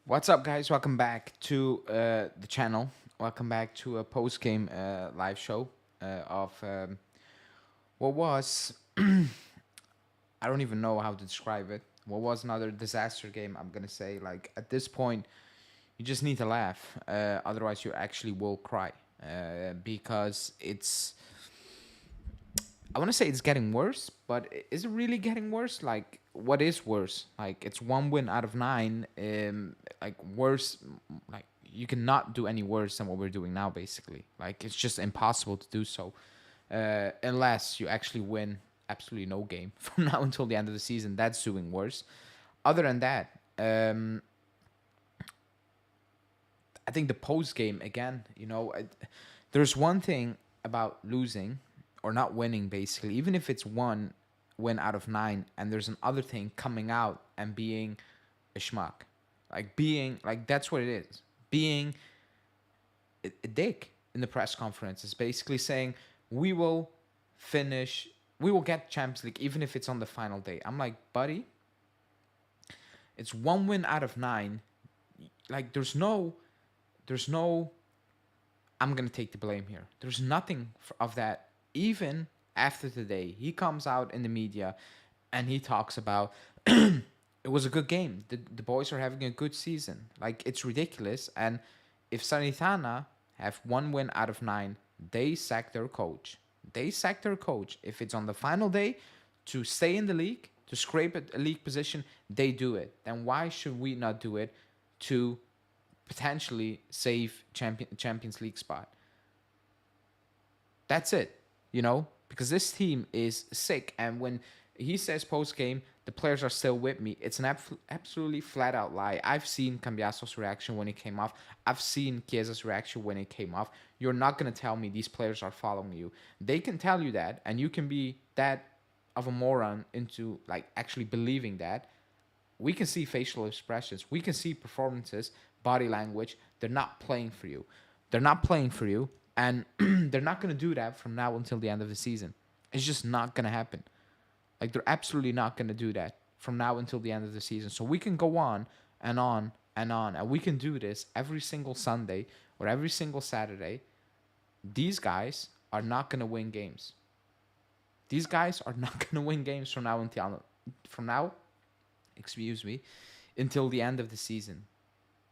What's up, guys? Welcome back to the channel. Welcome back to a post game live show of what was, I don't even know how to describe it. What was another disaster game, I'm gonna say. Like, at this point, you just need to laugh. Otherwise, you actually will cry. Because I want to say it's getting worse, but is it really getting worse? Like, what is worse? Like, it's one win out of nine. Like, worse. Like, you cannot do any worse than what we're doing now. Basically, like, it's just impossible to do so, unless you actually win absolutely no game from now until the end of the season. That's doing worse. Other than that, I think the post game again. There's one thing about losing or not winning, basically, even if it's one win out of nine, and there's another thing coming out and being a schmuck, like being like that's what it is. Being a dick in the press conference is basically saying we will finish, we will get Champions League even if it's on the final day. I'm like, buddy, it's one win out of nine. Like, there's no I'm gonna take the blame here. There's nothing of that. Even after today, he comes out in the media and he talks about it was a good game. The boys are having a good season. Like, it's ridiculous. And if Sanitana have one win out of nine, they sack their coach. They sack their coach. If it's on the final day to stay in the league, to scrape a league position, they do it. Then why should we not do it to potentially save Champions League spot? That's it, because this team is sick. And when he says post game, the players are still with me, it's an absolutely flat out lie. I've seen Cambiaso's reaction when it came off. I've seen Chiesa's reaction when it came off. You're not going to tell me these players are following you. They can tell you that, and you can be that of a moron into like actually believing that. We can see facial expressions, we can see performances, body language. They're not playing for you. They're not playing for you, and they're not going to do that from now until the end of the season. It's just not going to happen. Like, they're absolutely not going to do that from now until the end of the season. So we can go on and on and on, and we can do this every single Sunday or every single Saturday. These guys are not going to win games. These guys are not going to win games from now, excuse me, until the end of the season.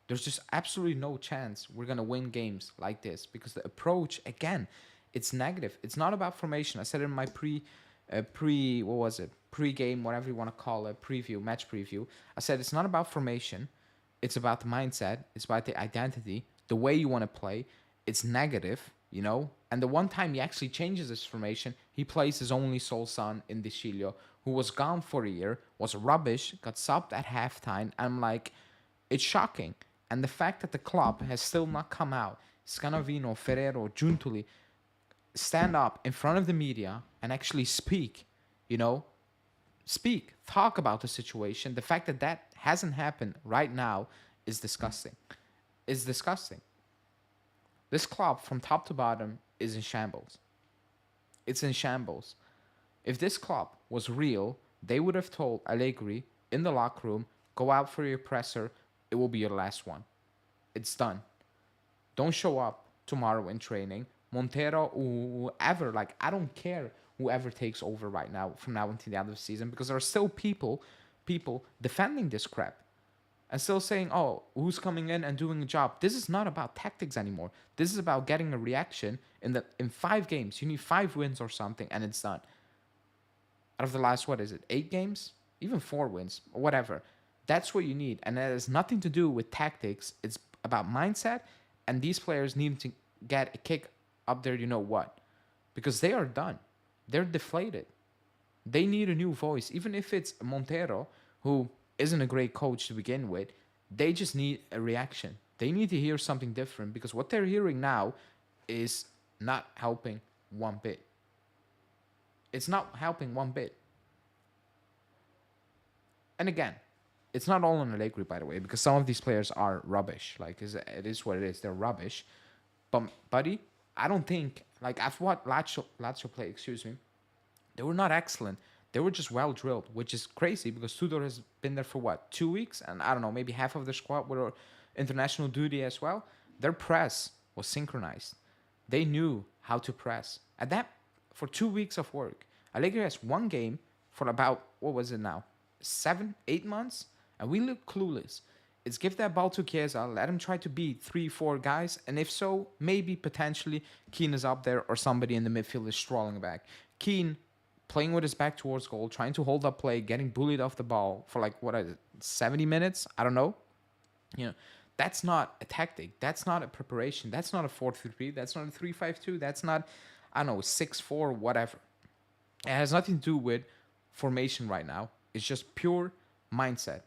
There's just absolutely no chance we're gonna win games like this, because the approach, again, it's negative. It's not about formation. I said it in my what was it, pre-game, whatever you want to call it, match preview. I said it's not about formation. It's about the mindset. It's about the identity, the way you want to play. It's negative. And the one time he actually changes his formation, he plays his only sole son in Dicilio, who was gone for a year, was rubbish, got subbed at halftime. I'm like, it's shocking. And the fact that the club has still not come out, Scanavino, Ferrero, Giuntoli, stand up in front of the media and actually speak, talk about the situation. The fact that that hasn't happened right now is disgusting. Is disgusting. This club from top to bottom is in shambles. It's in shambles. If this club was real, they would have told Allegri in the locker room, go out for your presser, it will be your last one. It's done. Don't show up tomorrow in training. Montero, whoever, like, I don't care whoever takes over right now from now until the end of the season, because there are still people defending this crap and still saying, oh, who's coming in and doing a job. This is not about tactics anymore. This is about getting a reaction in 5 games. You need 5 wins or something, and it's done. Out of the last, what is it, 8 games? Even 4 wins, or whatever. That's what you need. And that has nothing to do with tactics. It's about mindset, and these players need to get a kick up there, what. Because they are done. They're deflated. They need a new voice. Even if it's Montero, who isn't a great coach to begin with, they just need a reaction. They need to hear something different, because what they're hearing now is not helping one bit. It's not helping one bit. And again, it's not all on Allegri, by the way, because some of these players are rubbish. Like, it is what it is. They're rubbish. But, buddy, I don't think, like, I've watched Lazio play, excuse me. They were not excellent. They were just well drilled, which is crazy because Tudor has been there for what, 2 weeks, and I don't know, maybe half of the squad were international duty as well. Their press was synchronized. They knew how to press. At that, for 2 weeks of work, Allegri has one game for about, what was it now, 7, 8 months, and we look clueless. It's give that ball to Chiesa, let him try to beat 3, 4 guys, and if so, maybe potentially Keane is up there or somebody in the midfield is strolling back. Keane playing with his back towards goal, trying to hold up play, getting bullied off the ball for like what is it, 70 minutes? I don't know. You know, that's not a tactic. That's not a preparation. That's not a 4-3-3. That's not a 3-5-2. That's not, I don't know, 6-4, whatever. It has nothing to do with formation right now. It's just pure mindset.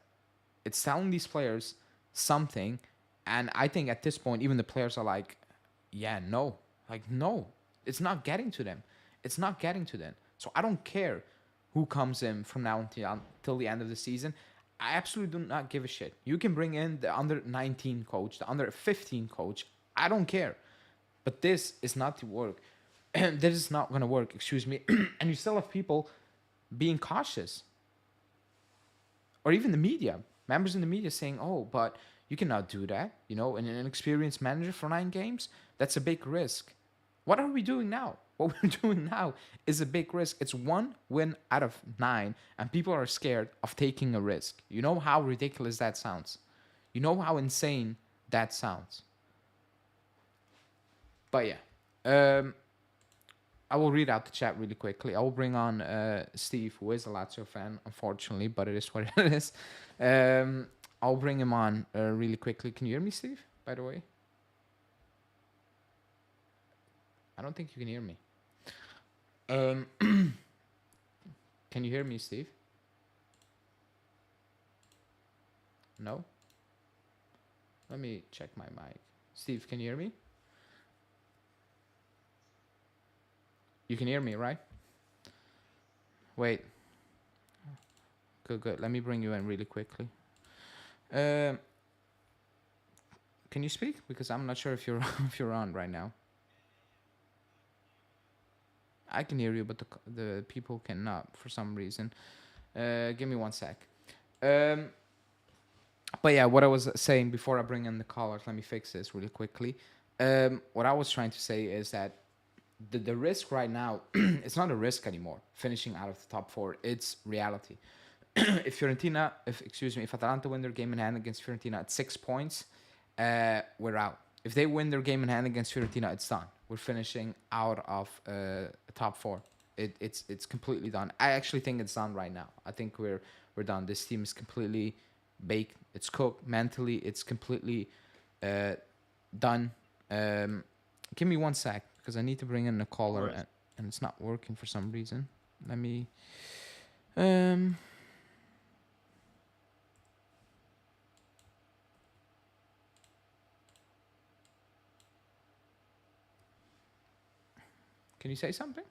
It's telling these players something, and I think at this point, even the players are like, yeah, no. Like, no. It's not getting to them. It's not getting to them. So I don't care who comes in from now until the end of the season. I absolutely do not give a shit. You can bring in the under 19 coach, the under 15 coach. I don't care. But this is not to work. This is not going to work, excuse me. And you still have people being cautious. Or even the media, members in the media saying, oh, but you cannot do that. You know, and an experienced manager for 9 games, that's a big risk. What are we doing now? What we're doing now is a big risk. It's 1 win out of 9, and people are scared of taking a risk. You know how ridiculous that sounds. You know how insane that sounds. But yeah, I will read out the chat really quickly. I will bring on Steve, who is a Lazio fan, unfortunately, but it is what it is. I'll bring him on really quickly. Can you hear me, Steve, by the way? I don't think you can hear me. Can you hear me, Steve? No? Let me check my mic. Steve, can you hear me? You can hear me, right? Wait. Good. Let me bring you in really quickly. Can you speak? Because I'm not sure if you're if you're on right now. I can hear you, but the people cannot for some reason. Give me 1 sec. But yeah, what I was saying before I bring in the callers, let me fix this really quickly. What I was trying to say is that the risk right now, it's not a risk anymore, finishing out of the top 4. It's reality. If Atalanta win their game in hand against Fiorentina at 6 points, we're out. If they win their game in hand against Fiorentina, it's done. We're finishing out of top 4. It's completely done. I actually think it's done right now. I think we're done. This team is completely baked. It's cooked mentally. It's completely done. Give me 1 sec because I need to bring in a caller and it's not working for some reason. Let me. Can you say something?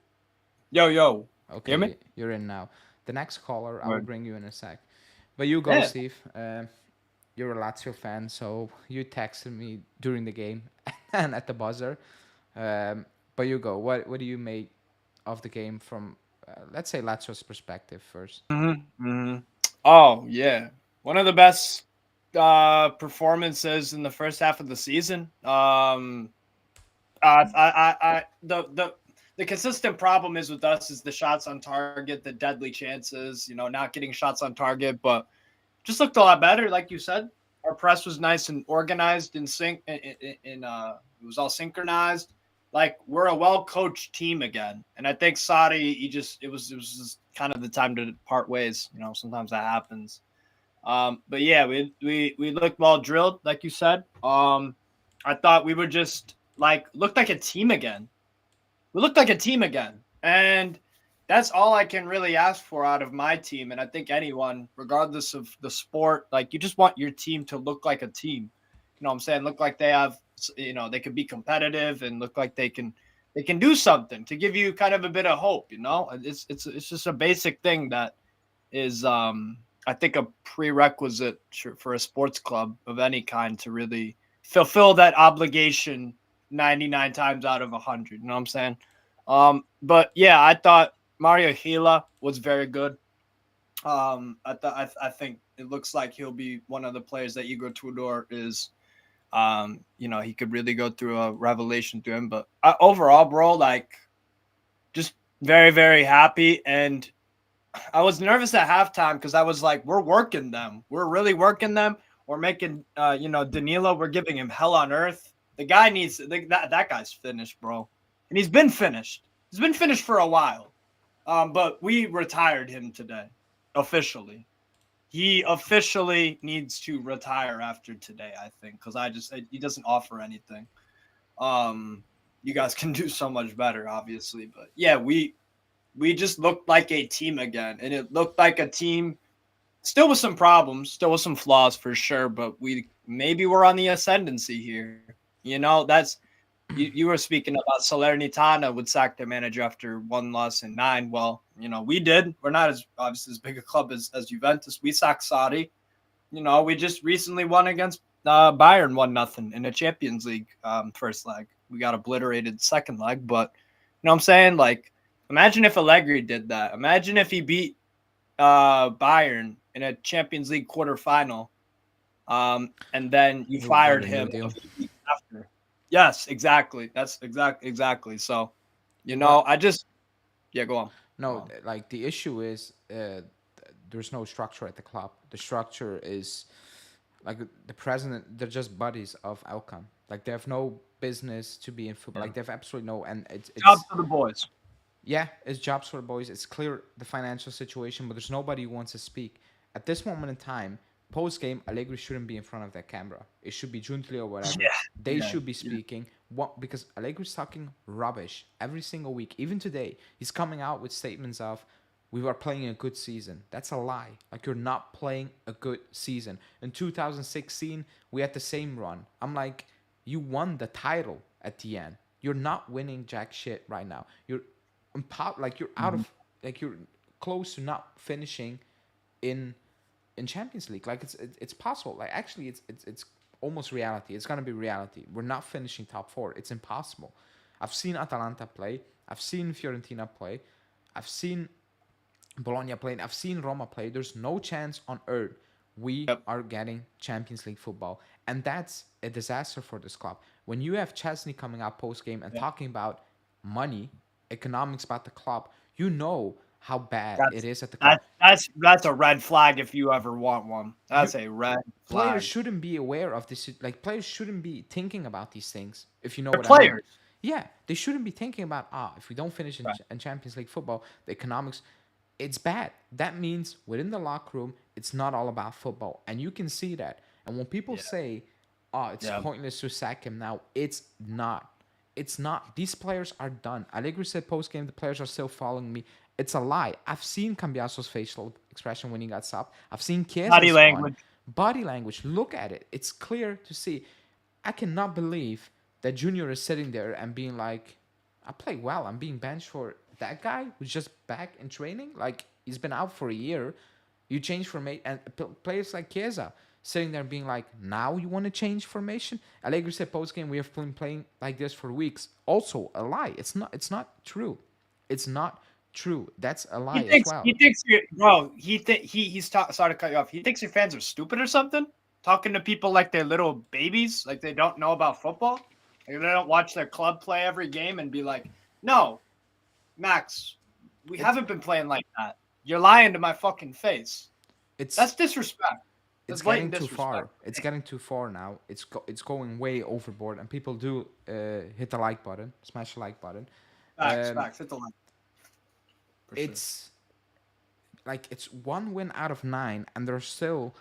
Yo. Okay, Hear me? you're in now. The next caller, I will Right. bring you in a sec. But you go, Yeah. Steve. You're a Lazio fan, so you texted me during the game and at the buzzer. But you go. What do you make of the game from, let's say, Lazio's perspective first? Oh yeah, one of the best performances in the first half of the season. The consistent problem is with us is the shots on target, the deadly chances. You know, not getting shots on target, but just looked a lot better, like you said. Our press was nice and organized and it was all synchronized. Like we're a well coached team again, and I think Sadi, it was just kind of the time to part ways. You know, sometimes that happens. But yeah, we looked well drilled, like you said. I thought we were just like looked like a team again. We looked like a team again, and that's all I can really ask for out of my team. And I think anyone, regardless of the sport, like you just want your team to look like a team. You know what I'm saying? Look like they have, they could be competitive and look like they can do something to give you kind of a bit of hope. You know, it's just a basic thing that is, I think, a prerequisite for a sports club of any kind to really fulfill that obligation 99 times out of 100. You know what I'm saying? But yeah, I thought Mario Gila was very good. I think it looks like he'll be one of the players that Igor Tudor is. He could really go through a revelation through him. But overall, bro, like just very, very happy. And I was nervous at halftime because I was like, we're working them. We're really working them. We're making, Danilo, we're giving him hell on earth. The guy needs that guy's finished, bro. And he's been finished. He's been finished for a while. But we retired him today, officially. He officially needs to retire after today, I think, because he doesn't offer anything. You guys can do so much better, obviously, but yeah, we just looked like a team again, and it looked like a team still with some problems, still with some flaws for sure, but maybe we're on the ascendancy here. That's you were speaking about Salernitana would sack their manager after one loss in 9. Well, we did. We're not as obviously as big a club as Juventus. We sacked Sarri. We just recently won against Bayern 1-0 in the Champions League first leg. We got obliterated second leg, but you know what I'm saying? Like, imagine if Allegri did that. Imagine if he beat Bayern in a Champions League quarterfinal, and then you fired him after. Yes, exactly. That's exactly. So, But go on. no, like the issue is there's no structure at the club. The structure is like the president. They're just buddies of Alcon. Like they have no business to be in football. Like they have absolutely no, and Job it's for the boys. yeah, it's jobs for the boys. It's clear the financial situation, but there's nobody who wants to speak. At this moment in time, post game, Allegri shouldn't be in front of that camera. It should be Giuntoli or whatever. They should be speaking. What, because Allegri's talking rubbish every single week. Even today, he's coming out with statements of, we were playing a good season. That's a lie. Like, you're not playing a good season. In 2016, we had the same run. I'm like, you won the title at the end. You're not winning jack shit right now. You're out of, like, you're close to not finishing in Champions League. Like it's possible. Like actually, it's almost reality. It's gonna be reality. We're not finishing top 4. It's impossible. I've seen Atalanta play. I've seen Fiorentina play. I've seen Bologna play. I've seen Roma play. There's no chance on earth we are getting Champions League football, and that's a disaster for this club. When you have Chesney coming out post game and talking about money, economics about the club, you know how bad it is at the club. That's a red flag if you ever want one. That's a red flag. Players shouldn't be aware of this. Like players shouldn't be thinking about these things. If you know They're what I mean. players. Yeah, they shouldn't be thinking about if we don't finish in Champions League football, the economics, it's bad. That means within the locker room, it's not all about football, and you can see that. And when people say, "Oh, it's pointless to sack him now," it's not. It's not. These players are done. Allegri said post game, the players are still following me. It's a lie. I've seen Cambiaso's facial expression when he got stopped. I've seen Chiesa's Body language. Body language. Look at it. It's clear to see. I cannot believe that Junior is sitting there and being like, I play well. I'm being benched for that guy who's just back in training. Like, he's been out for a year. You change formation. And players like Chiesa sitting there being like, now you want to change formation? Allegri said post-game, we have been playing like this for weeks. Also, a lie. It's not true. It's not true. That's a lie as well. He thinks you're, bro. Sorry to cut you off. He thinks your fans are stupid or something. Talking to people like they're little babies, like they don't know about football. Like they don't watch their club play every game and be like, no, Max, we haven't been playing like that. You're lying to my fucking face. That's disrespect. It's getting too far. It's getting too far now. It's going way overboard, and people do hit the like button, smash the like button. Facts. Hit the like. It's like it's 1 win out of 9, and there's still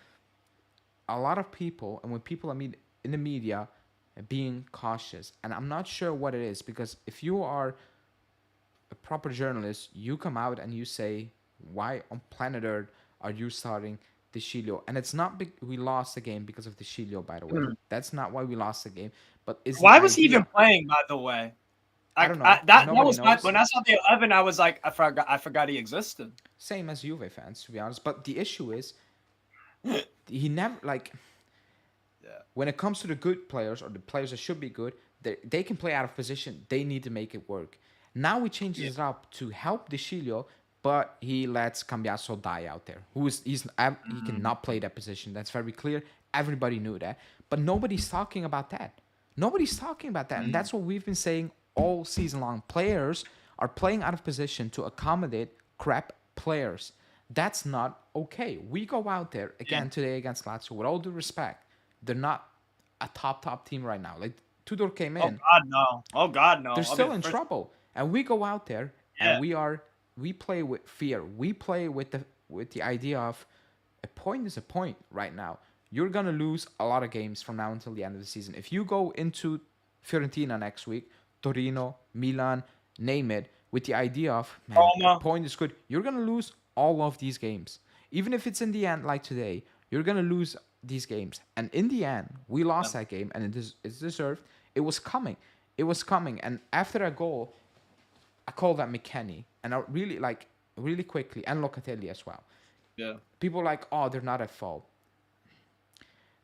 a lot of people, and when people I mean in the media, being cautious, and I'm not sure what it is, because if you are a proper journalist, you come out and you say, why on planet Earth are you starting De Sciglio? And it's not we lost the game because of De Sciglio, by the way. That's not why we lost the game. But why was he even playing, by the way? I don't know. That was when I saw the 11. I was like, I forgot he existed. Same as Juve fans, to be honest. But the issue is, he never when it comes to the good players or the players that should be good, they can play out of position. They need to make it work. Now he changes it up to help De Chilio, but he lets Cambiaso die out there. He cannot play that position. That's very clear. Everybody knew that, but nobody's talking about that. Nobody's talking about that, and that's what we've been saying all season long. Players are playing out of position to accommodate crap players. That's not okay. We go out there again today against Lazio. With all due respect, they're not a top team right now. Like Tudor came Oh in, God, no. Oh God, they're no. I still mean, in first, trouble, and we go out there and yeah, we play with fear. We play with the idea of a point is a point right now. You're gonna lose a lot of games from now until the end of the season. If you go into Fiorentina next week, Torino, Milan, name it, with the idea of man, a Roma. point is good, you're gonna lose all of these games. Even if it's in the end like today, you're gonna lose these games. And in the end, we lost that game, and it's deserved. It was coming. It was coming. And after that goal, I call that McKennie. And I really really quickly, and Locatelli as well. Yeah. People are like, oh, they're not at fault.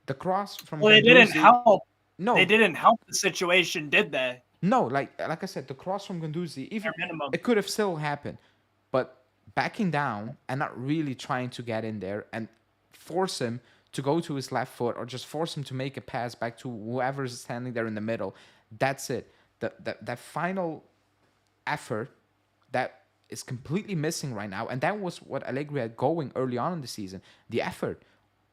The cross from Well, they didn't Ganduzi, help. They no, didn't help the situation, did they? no, like I said, the cross from Ganduzi, even Bare minimum. it could have still happened, but backing down and not really trying to get in there and force him to go to his left foot or just force him to make a pass back to whoever's standing there in the middle. That's it. That final effort that is completely missing right now, and that was what Allegri had going early on in the season. The effort,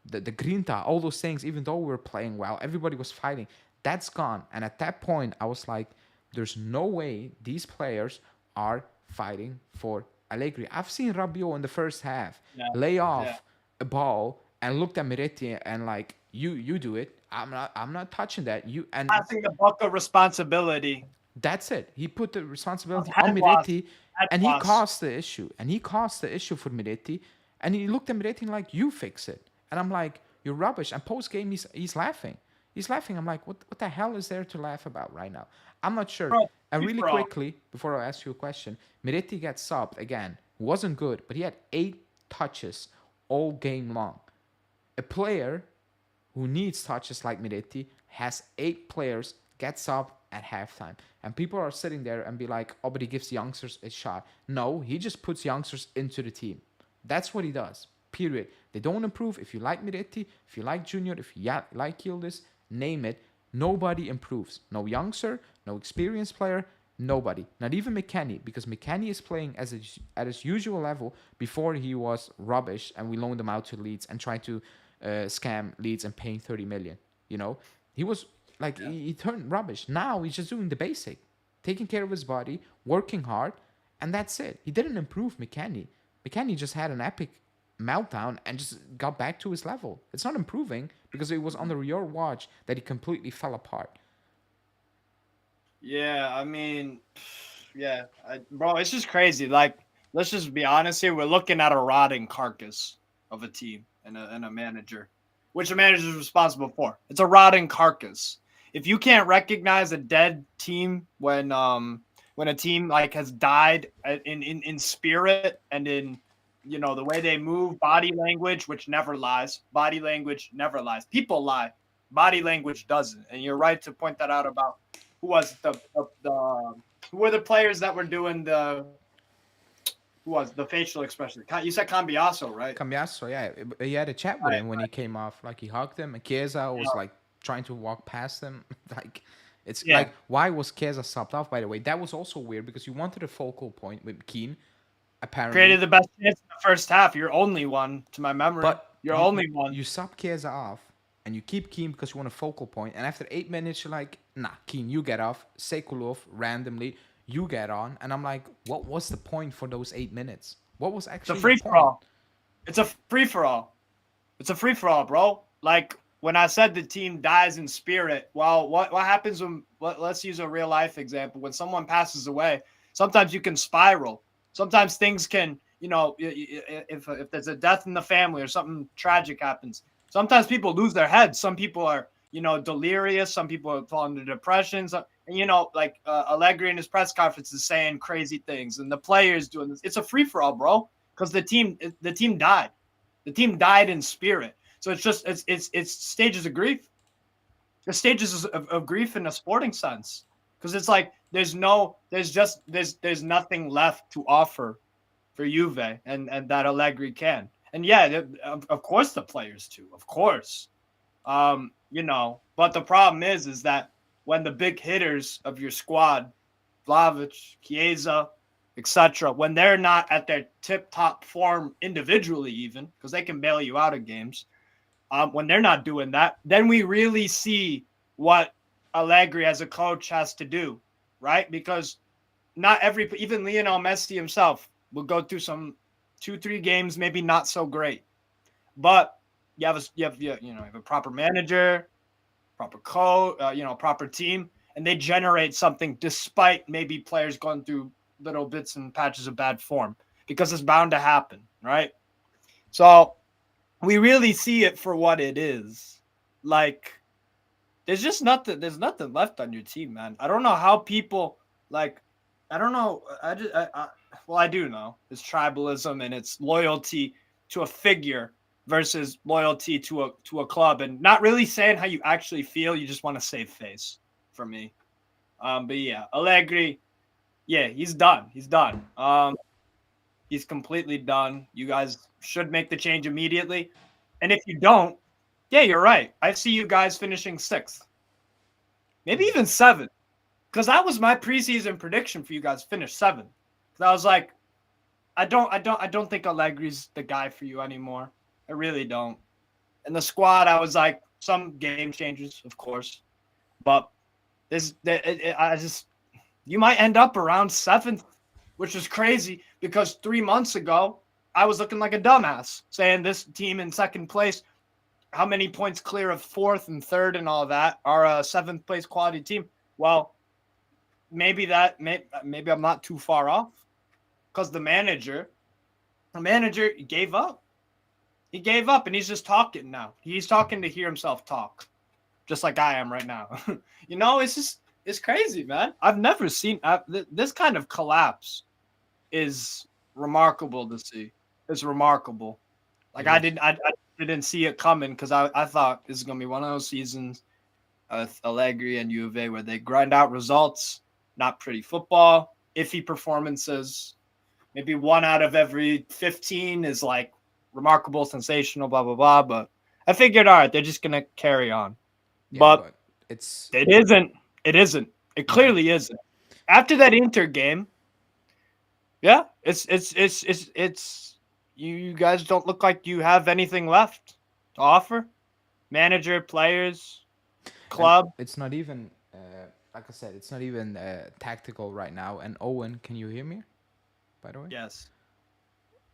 the grinta, all those things. Even though we were playing well, everybody was fighting. That's gone. And at that point, I was like, "There's no way these players are fighting for Allegri." I've seen Rabiot in the first half Yeah. lay off Yeah. a ball and looked at Miretti and like, "You do it. I'm not touching that. You." And Passing the buck of responsibility. that's it. He put the Of responsibility on head loss. Miretti, Head and he loss. caused the issue. And he caused the issue for Miretti. And he looked at Miretti and like, "You fix it." And I'm like, "You're rubbish." And post game, he's laughing. He's laughing. I'm like, what the hell is there to laugh about right now? I'm not sure. Bro, And free really for all. quickly, before I ask you a question, Miretti gets subbed again. Wasn't good, but he had 8 touches all game long. A player who needs touches like Miretti has 8 players, gets up at halftime. And people are sitting there and be like, oh, but he gives youngsters a shot. No, he just puts youngsters into the team. That's what he does. Period. They don't improve. If you like Miretti, if you like Junior, if you like Yildiz, name it. Nobody improves. No youngster, no experienced player, nobody. Not even McKennie, because McKennie is playing at his usual level before he was rubbish and we loaned him out to Leeds and tried to scam Leeds and paying 30 million. You know, he was like he turned rubbish. Now he's just doing the basic, taking care of his body, working hard, and that's it. He didn't improve McKennie. McKennie just had an epic meltdown and just got back to his level. It's not improving because it was under your watch that he completely fell apart. Yeah, I mean, yeah, bro, it's just crazy. Like, let's just be honest here. We're looking at a rotting carcass of a team and a manager, which a manager is responsible for. It's a rotting carcass. If you can't recognize a dead team when a team like has died in spirit and in the way they move, body language, which never lies. Body language never lies. People lie. Body language doesn't. And you're right to point that out about who was the who were the players that were doing who was the facial expression? You said Cambiaso, right? Cambiaso, yeah, he had a chat with Right. him when he came off. Like he hugged him, and Chiesa was like trying to walk past him. Like it's Yeah. like, why was Chiesa subbed off? By the way, that was also weird because you wanted a focal point with Keane, apparently. Created the best chance in the first half. You're only one to my memory. But You're only one. You sub Chiesa off and you keep Keane because you want a focal point. And after 8 minutes, you're like, nah, Keane, you get off. Sekulov, randomly, you get on. And I'm like, what was the point for those 8 minutes? What was It's actually a free the for point? all. It's a free for all. It's a free for all, bro. Like when I said the team dies in spirit. Well, what happens when? Let's use a real life example. When someone passes away, sometimes you can spiral. Sometimes things can, if there's a death in the family or something tragic happens, sometimes people lose their heads. Some people are, delirious. Some people fall into depression. And, like Allegri in his press conference is saying crazy things, and the players doing this. It's a free for all, bro. Because the team died. The team died in spirit. So it's stages of grief. The stages of grief in a sporting sense. because it's like there's nothing left to offer for Juve, and that Allegri can. And yeah, of course the players too, of course. But the problem is that when the big hitters of your squad, Vlahovic, Chiesa, etc., when they're not at their tip top form individually, even because they can bail you out of games, when they're not doing that, then we really see what Allegri as a coach has to do, right? Because not even Lionel Messi himself will go through some 2-3 games, maybe not so great, but you have a proper manager, proper coach, proper team, and they generate something despite maybe players going through little bits and patches of bad form, because it's bound to happen, right? So we really see it for what it is. Like, there's nothing left on your team, man. I don't know how people, like, I don't know. Well, I do know. It's tribalism and it's loyalty to a figure versus loyalty to a club, and not really saying how you actually feel. You just want to save face for me. But yeah, Allegri, yeah, he's done. He's done. He's completely done. You guys should make the change immediately. And if you don't, yeah, you're right. I see you guys finishing sixth, maybe even seventh, because that was my preseason prediction for you guys to finish seventh. Because I was like, I don't think Allegri's the guy for you anymore. I really don't. And the squad, I was like, some game changes, of course, but I just, you might end up around seventh, which is crazy because 3 months ago I was looking like a dumbass saying this team in second place, how many points clear of fourth and third and all that, are a seventh place quality team. Well, maybe I'm not too far off, because the manager gave up. He gave up, and he's just talking now. He's talking to hear himself talk, just like I am right now. It's crazy, man. I've never seen this kind of collapse. Is remarkable to see. It's remarkable. Like It is. I didn't see it coming, because I thought this is gonna be one of those seasons with Allegri and Juve where they grind out results, not pretty football, iffy performances. Maybe one out of every 15 is like remarkable, sensational, blah blah blah. But I figured, all right, they're just gonna carry on. Yeah, But but it's it isn't. It isn't. It yeah. clearly isn't. After that Inter game, yeah, it's you guys don't look like you have anything left to offer. Manager, players, And club. it's not even like I said, it's not even tactical right now. And Owen, can you hear me? By the way, Yes.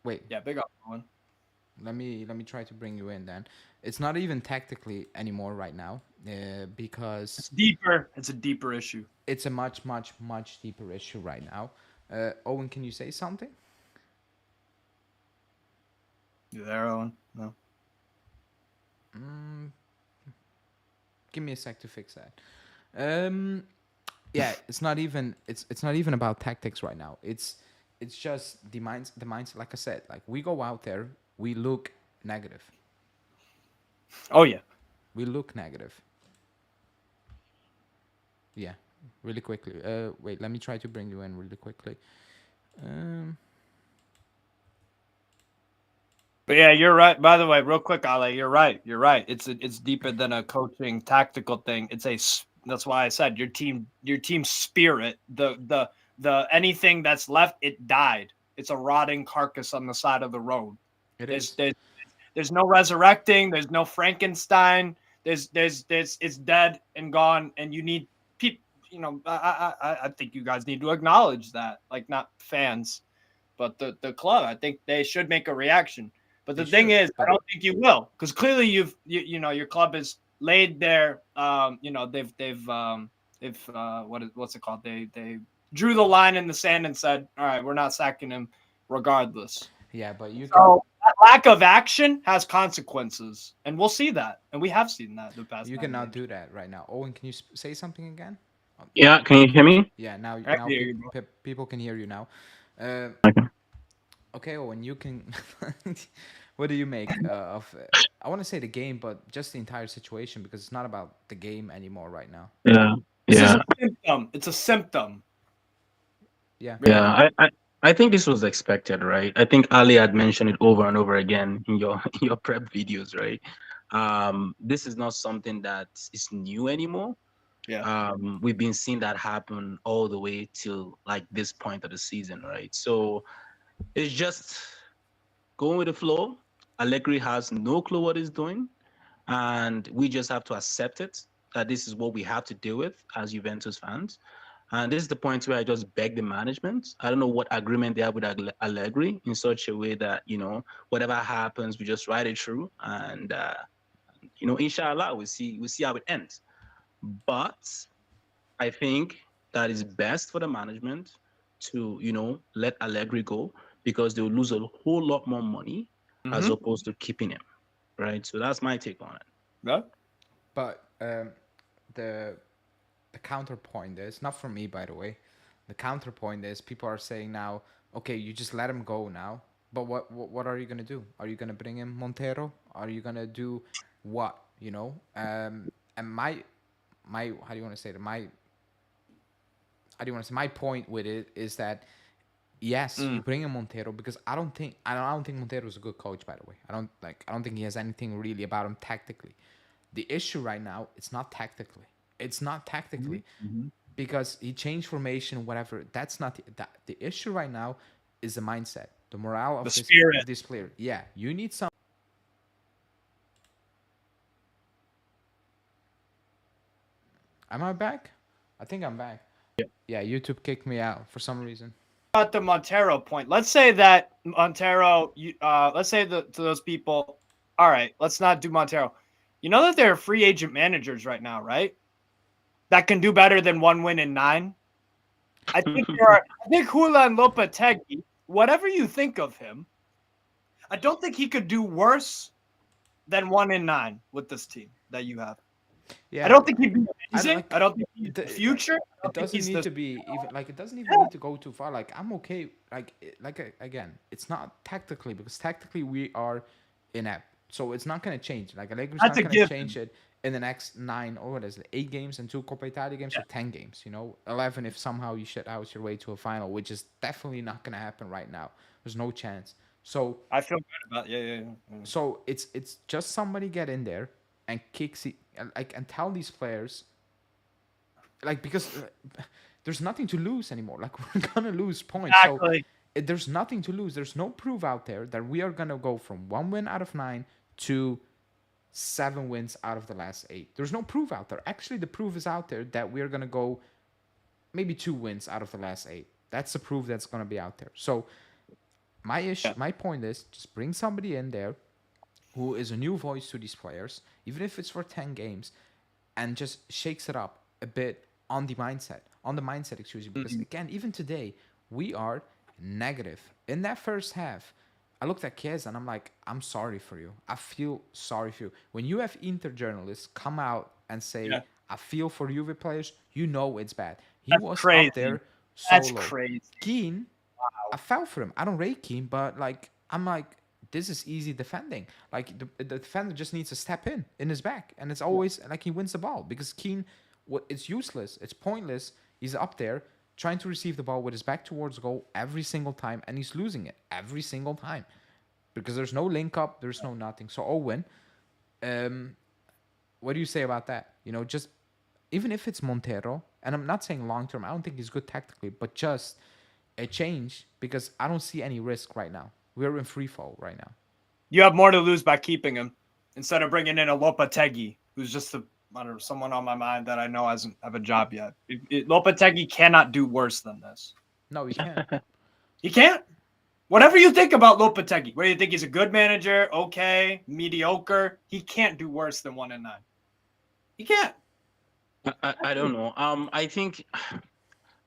wait. Yeah, big up one. Let me try to bring you in. Then it's not even tactically anymore right now, It's because deeper. It's a deeper issue. it's a much much much deeper issue right now. Owen, can you say something? You there, Owen? No. Mm, give me a sec to fix that. Um, yeah, it's not even about tactics right now. It's just the mindset. Like I said, like we go out there, we look negative. Oh yeah. We look negative. Yeah, really quickly. Wait, let me try to bring you in really quickly. Um, But yeah, you're right. By the way, real quick, Ale, you're right. You're right. It's deeper than a coaching tactical thing. That's why I said your team spirit, the anything that's left, it died. It's a rotting carcass on the side of the road. it There's is. there's there's no resurrecting. There's no Frankenstein. There's it's dead and gone. And you need people. I think you guys need to acknowledge that. Like, not fans, but the club. I think they should make a reaction. But They the thing should, is, I but don't think you will, because clearly your club has laid their what's it called? They drew the line in the sand and said, all right, we're not sacking him regardless. yeah, but you can So that lack of action has consequences, and we'll see that, and we have seen that the past you 9 cannot games. do that right now. Owen, can you say something again? Yeah, can you hear me? Yeah, now I hear you, bro. people can hear you now. Uh, Okay. okay, Owen, you can. What do you make of? I want to say the game, but just the entire situation, because it's not about the game anymore right now. Yeah. This is Yeah, a symptom. It's a symptom. Yeah. Really. yeah. I think this was expected, right? I think Ali had mentioned it over and over again in your in your prep videos, right? This is not something that is new anymore. Yeah. We've been seeing that happen all the way till like this point of the season, right? So it's just going with the flow. Allegri has no clue what he's doing, and we just have to accept it that this is what we have to deal with as Juventus fans. And this is the point where I just beg the management. I don't know what agreement they have with Allegri in such a way that, whatever happens, we just ride it through. And, inshallah, we'll see how it ends. But I think that is best for the management to, let Allegri go because they'll lose a whole lot more money as Mhm. opposed to keeping him, right? So that's my take on it. Yeah. But the the counterpoint is not from me, by the way. The counterpoint is people are saying now, okay, you just let him go now. But what are you gonna do? Are you gonna bring in Montero? Are you gonna do what? And my how do you want to say it? My how do you want to say my point with it is that yes, you Mm. bring in Montero because I don't think Montero is a good coach. By the way, I don't think he has anything really about him tactically. The issue right now, it's not tactically. It's not tactically because he changed formation, whatever. That's not the issue right now. Is the mindset, the morale The of this spirit. of this player. Yeah, you need some. Am I back? I think I'm back. Yeah, YouTube kicked me out for some reason. About the Montero point. Let's say that Montero, let's say to those people, all right, let's not do Montero. You know that there are free agent managers right now, right? That can do better than 1 win in 9. I think there are. I think Julian Lopetegui, whatever you think of him, I don't think he could do worse than 1 in 9 with this team that you have. I Yeah, don't think he'd be I don't amazing. like I don't think he's the like future. I it don't think doesn't he's need the. to be even like it doesn't even Yeah, need to go too far. Like I'm okay. Again, it's not tactically because tactically we are inept, so it's not gonna change. Like Allegri's that's not a gonna change given. it in the next 9 or what is it, 8 games and 2 Coppa Italia games Yeah, or 10 games. 11 if somehow you shit out your way to a final, which is definitely not gonna happen right now. There's no chance. So I feel good about. Yeah. it's just somebody get in there and kicks it like and tell these players like because there's nothing to lose anymore. Like we're gonna lose points, so Exactly. there's nothing to lose. There's no proof out there that we are gonna go from 1 win out of 9 to 7 wins out of the last 8. There's no proof out there. Actually, the proof is out there that we are gonna go maybe 2 wins out of the last 8. That's the proof that's gonna be out there. So Yeah. my point is just bring somebody in there who is a new voice to these players, even if it's for 10 games, and just shakes it up a bit on the mindset, excuse me. Because Mhm. again, even today, we are negative. In that first half, I looked at Chiesa and I'm like, I'm sorry for you. I feel sorry for you. When you have Inter journalists come out and say, Yeah. I feel for Juve players, you know it's bad. He That's was up crazy. there That's solo. crazy. Keane, I fell for him. I don't rate Keane, but like I'm like, this is easy defending. Like the defender just needs to step in his back, and it's always like he wins the ball because Keane, it's useless, it's pointless. He's up there trying to receive the ball with his back towards goal every single time, and he's losing it every single time because there's no link up, there's no nothing. So Owen, um, what do you say about that? Just even if it's Montero, and I'm not saying long term, I don't think he's good tactically, but just a change because I don't see any risk right now. We're in free fall right now. You have more to lose by keeping him instead of bringing in a Lopetegui, who's just I don't know, someone on my mind that I know hasn't have a job yet. Lopetegui cannot do worse than this. No, we can't. He can't. Whatever you think about Lopetegui, whether you think he's a good manager, okay, mediocre, he can't do worse than 1 in 9. He can't. I don't know. I think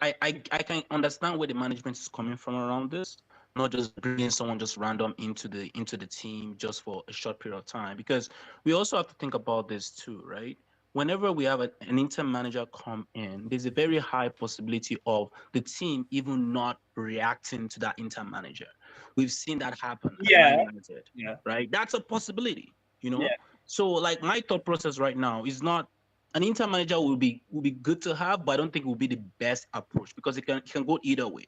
I can understand where the management is coming from around this, not just bringing someone just random into the team just for a short period of time. Because we also have to think about this too, right? Whenever we have an interim manager come in, there's a very high possibility of the team even not reacting to that interim manager. We've seen that happen at Yeah. Man United, Yeah. right? That's a possibility, you Yeah. know. So, like, my thought process right now is not an Inter manager will be good to have, but I don't think it will be the best approach because it can go either way,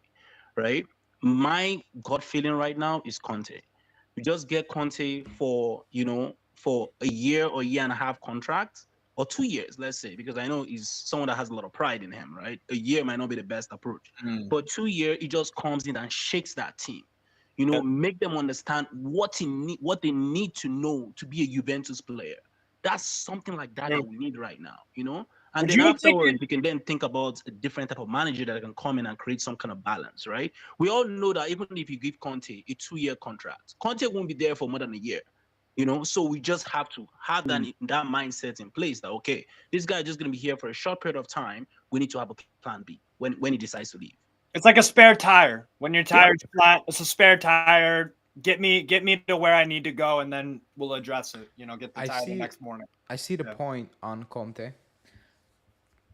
right? My gut feeling right now is Conte. You just get Conte for a year or year and a half contract or 2 years, let's say, because I know he's someone that has a lot of pride in him, right? A year might not be the best approach, Mm. but 2 year he just comes in and shakes that team. Yeah. Make them understand what they need to know to be a Juventus player. That's something like that True. we need right now. And Would then you have taken? afterwards, we can then think about a different type of manager that can come in and create some kind of balance, right? We all know that even if you give Conte a 2 year contract, Conte won't be there for more than a year. So we just have to have that mindset in place that, okay, this guy is just going to be here for a short period of time. We need to have a plan B when he decides to leave. It's like a spare tire. When your Yeah. tire's flat, it's a spare tire. Get me to where I need to go, and then we'll address it. Get the I tire the see. next morning. I see the Yeah. point on Conte,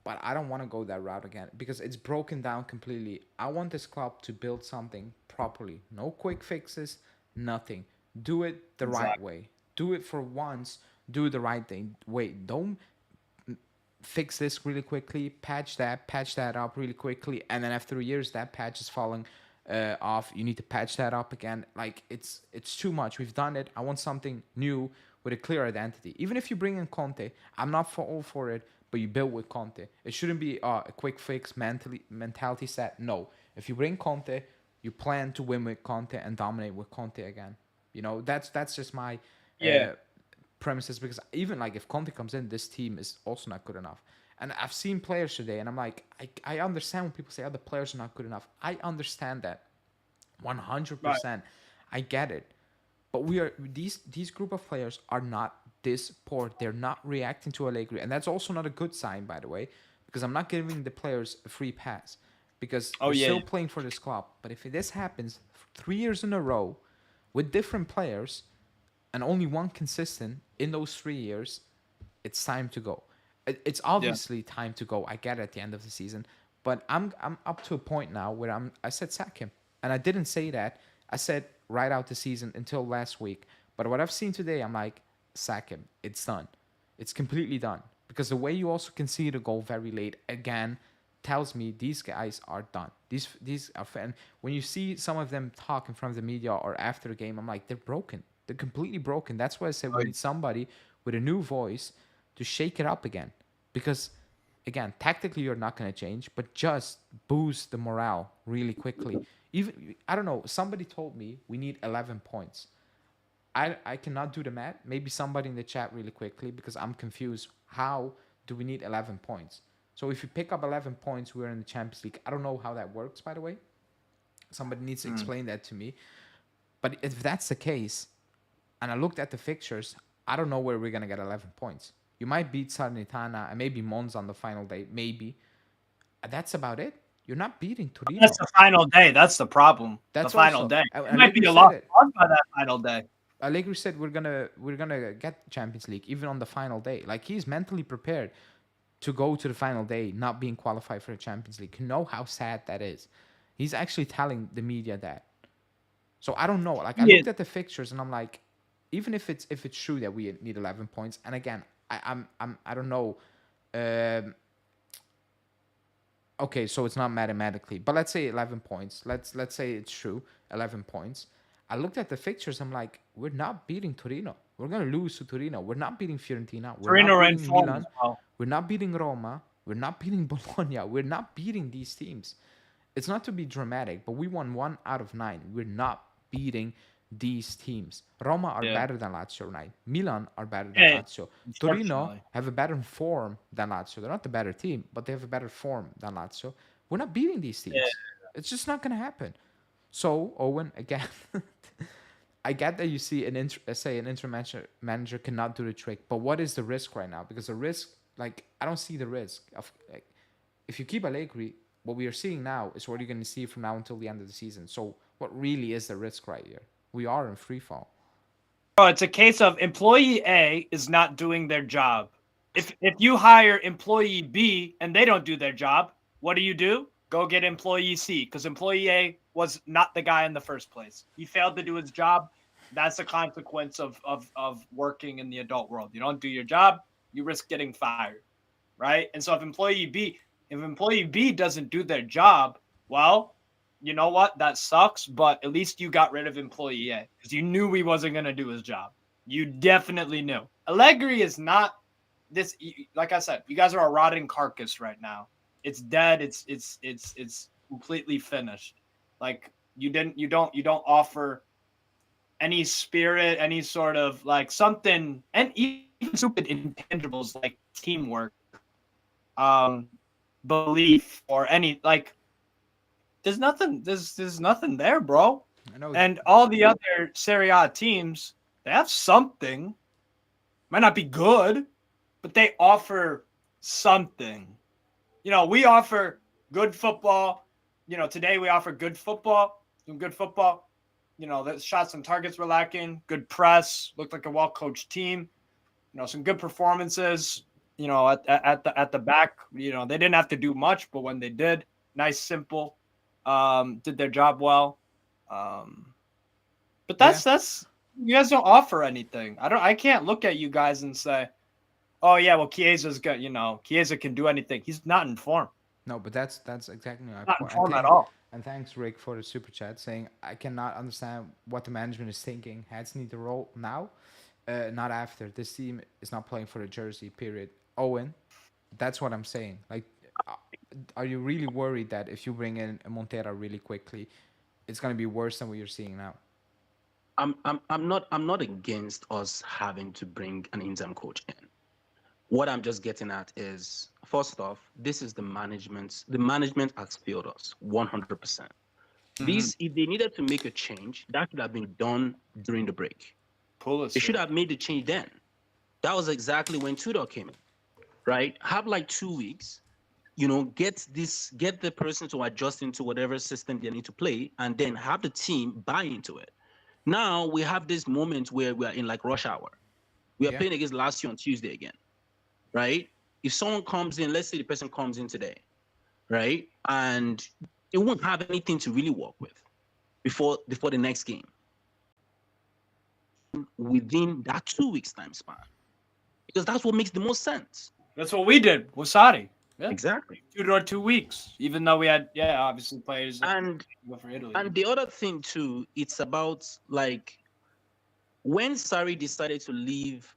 but I don't want to go that route again because it's broken down completely. I want this club to build something properly. No quick fixes, nothing. Do it the right Exactly. way. Do it for once. Do the right thing. Wait, don't fix this really quickly, patch that up really quickly, and then after years that patch is falling off. You need to patch that up again. Like it's too much. We've done it. I want something new with a clear identity. Even if you bring in Conte, I'm not for all for it, but you build with Conte. It shouldn't be a quick fix mentality set. No, if you bring Conte, you plan to win with Conte and dominate with Conte again. That's just my Yeah. premises, because even like if Conte comes in, this team is also not good enough. And I've seen players today, and I'm like, I understand when people say, "Oh, the players are not good enough." I understand that, 100%. I get it, but these group of players are not this poor. They're not reacting to Allegri, and that's also not a good sign, by the way, because I'm not giving the players a free pass because Oh, they're yeah. still playing for this club. But if this happens 3 years in a row with different players and only one consistent in those 3 years, it's time to go. It's obviously time to go. I get it at the end of the season, but I'm up to a point now where I said sack him, and I didn't say that. I said right out the season until last week. But what I've seen today, I'm like, sack him. It's done. It's completely done, because the way you also concede a goal very late again tells me these guys are done. These are and when you see some of them talk in front of the media or after the game, I'm like, they're broken. They're completely broken. That's why I said we need somebody with a new voice to shake it up again. Because again, tactically you're not going to change, but just boost the morale really quickly. Even I don't know, somebody told me we need 11 points. I cannot do the math. Maybe somebody in the chat really quickly, because I'm confused. How do we need 11 points? So if you pick up 11 points, we're in the Champions League. I don't know how that works, by the way. Somebody needs to explain that to me. But if that's the case, and I looked at the fixtures, I don't know where we're going to get 11 points. You might beat Salernitana and maybe Mons on the final day, maybe. That's about it. You're not beating Torino. That's the final day. That's the problem. That's the final also, day. and It might Allegri be a said lost it. cause by that final day. Allegri said we're gonna get Champions League even on the final day. Like, he's mentally prepared to go to the final day, not being qualified for the Champions League. You know how sad that is. He's actually telling the media that. So I don't know. Like, I looked at the fixtures and I'm like, even if it's true that we need 11 points, and again, I don't know. Okay, so it's not mathematically, but let's say 11 points. Let's say it's true, 11 points. I looked at the fixtures. I'm like, we're not beating Torino. We're gonna lose to Torino. We're not beating Fiorentina. We're Torino not are in beating form Milan. as well. We're not beating Roma. We're not beating Bologna. We're not beating these teams. It's not to be dramatic, but we won 1 out of 9. We're not beating these teams. Roma are better than Lazio right. Milan are better than Lazio. Torino Unfortunately. have a better form than Lazio. They're not the better team, but they have a better form than Lazio. We're not beating these teams. It's just not going to happen. So, Owen, again, I get that you see an interim manager cannot do the trick, but what is the risk right now? Because the risk, like, I don't see the risk of, like, if you keep Allegri, what we are seeing now is what you're going to see from now until the end of the season. So what really is the risk right here? We are in free fall. Bro, it's a case of employee A is not doing their job. If you hire employee B and they don't do their job, what do? Go get employee C, because employee A was not the guy in the first place. He failed to do his job. That's a consequence of working in the adult world. You don't do your job, you risk getting fired. right? And so if employee B doesn't do their job, well, you know what? That sucks, but at least you got rid of employee A because you knew he wasn't going to do his job. You definitely knew. Allegri is not this. Like I said, you guys are a rotting carcass right now. It's dead. It's completely finished. Like you don't offer any spirit, any sort of like something, and even stupid intangibles like teamwork, belief, or any like. There's nothing. There's nothing there, bro. I know. And all the other Serie A teams, they have something. Might not be good, but they offer something. We offer good football. Today we offer good football. Some good football. The shots and targets were lacking. Good press. Looked like a well-coached team. Some good performances. At the back. They didn't have to do much, but when they did, nice, simple. Did their job well. But that's you guys don't offer anything. I can't look at you guys and say, oh yeah, well Chiesa's good. Chiesa can do anything. He's not in form. No, but that's exactly my Not in point. form at all. And thanks, Rick, for the super chat saying I cannot understand what the management is thinking. Heads need the role now, not after. This team is not playing for the jersey. Period. Owen, that's what I'm saying. Like, uh, are you really worried that if you bring in a Montera really quickly, it's gonna be worse than what you're seeing now? I'm not against us having to bring an interim coach in. What I'm just getting at is, first off, this is the management. The management has failed us 100%. This, if they needed to make a change, that should have been done during the break. They should have made the change then. That was exactly when Tudor came in, right? Have like 2 weeks, get the person to adjust into whatever system they need to play, and then have the team buy into it. Now we have this moment where we are in like rush hour. We are playing against Lazio on Tuesday again, right? If someone comes in, let's say the person comes in today, right, and they won't have anything to really work with before the next game. Within that 2 weeks time span, because that's what makes the most sense. That's what we did with Sadi. Yeah. Exactly. 2 weeks, even though we had, obviously players And for Italy. and the other thing too, it's about like when Sarri decided to leave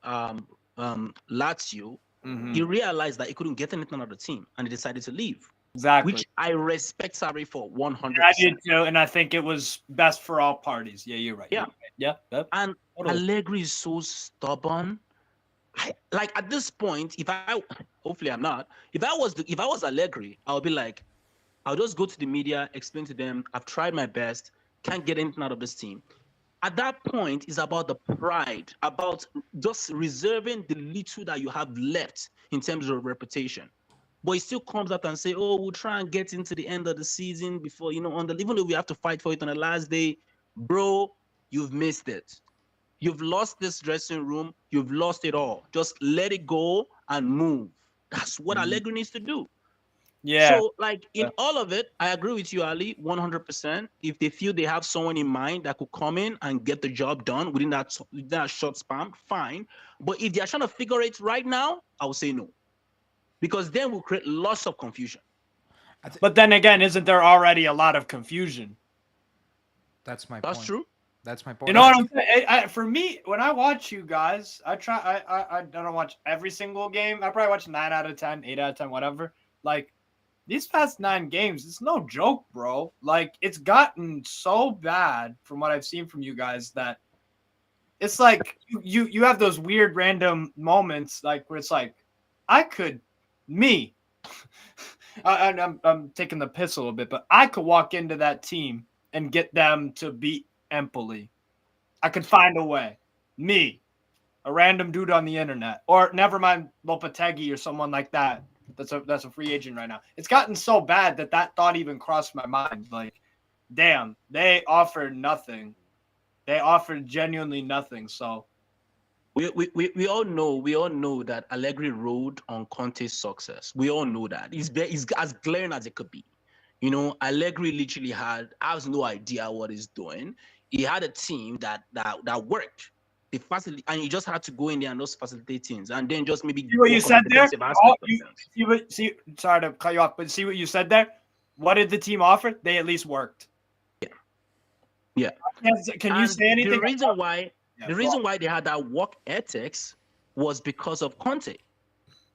Lazio, he realized that he couldn't get anything out of the team, and he decided to leave. Exactly. Which I respect Sarri for 100%. I did too, and I think it was best for all parties. Yeah, you're right. Yeah. Yeah. And Totally. Allegri is so stubborn. Like at this point, hopefully I'm not. If I was Allegri, I would be like, I'll just go to the media, explain to them, I've tried my best, can't get anything out of this team. At that point, it's about the pride, about just reserving the little that you have left in terms of reputation. But he still comes out and say, "Oh, we'll try and get into the end of the season before even though we have to fight for it on the last day." Bro, you've missed it. You've lost this dressing room. You've lost it all. Just let it go and move. That's what Allegri needs to do. Yeah. So, like in all of it, I agree with you, Ali, 100%. If they feel they have someone in mind that could come in and get the job done within that short span, fine. But if they're trying to figure it right now, I would say no, because then we'll create lots of confusion. But then again, isn't there already a lot of confusion? That's my point. That's true. That's my point. You know what I'm saying? For me, when I watch you guys, I don't watch every single game. I probably watch 9 out of 10, 8 out of 10, whatever. Like, these past 9 games, it's no joke, bro. Like, it's gotten so bad from what I've seen from you guys that it's like you have those weird random moments, like where it's like, I'm taking the piss a little bit, but I could walk into that team and get them to beat Empoli. I could find a way. Me, a random dude on the internet, or never mind Lopetegui or someone like that. That's a free agent right now. It's gotten so bad that thought even crossed my mind. Like, damn, they offered nothing. They offered genuinely nothing. So we all know that Allegri rode on Conte's success. We all know that. It's as glaring as it could be. Allegri literally has no idea what he's doing. He had a team that worked. the facility, and you just had to go in there and just facilitate things, and then just maybe See what you work on the said there? defensive aspect of things. Sorry to cut you off, but see what you said there? What did the team offer? They at least worked. Yeah. Can you And say anything? the reason why Yeah, the reason why they had that work ethics was because of Conte.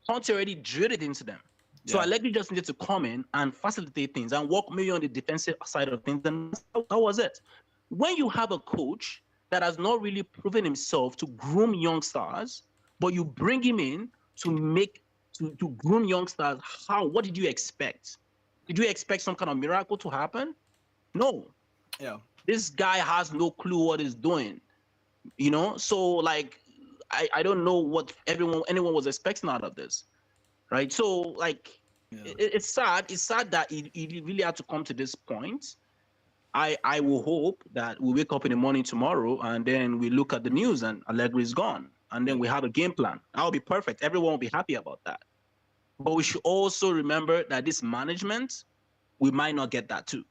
Conte already drilled it into them. So Yeah. Allegri just needed to come in and facilitate things and work maybe on the defensive side of things, and that was it. When you have a coach that has not really proven himself to groom young stars, but you bring him in to groom young stars, what did you expect? Did you expect some kind of miracle to happen? No. Yeah. This guy has no clue what he's doing. So like I don't know what anyone was expecting out of this, right? So like it's sad. It's sad that it really had to come to this point. I will hope that we wake up in the morning tomorrow and then we look at the news and Allegri is gone, and then we have a game plan. That will be perfect. Everyone will be happy about that. But we should also remember that this management, we might not get that too.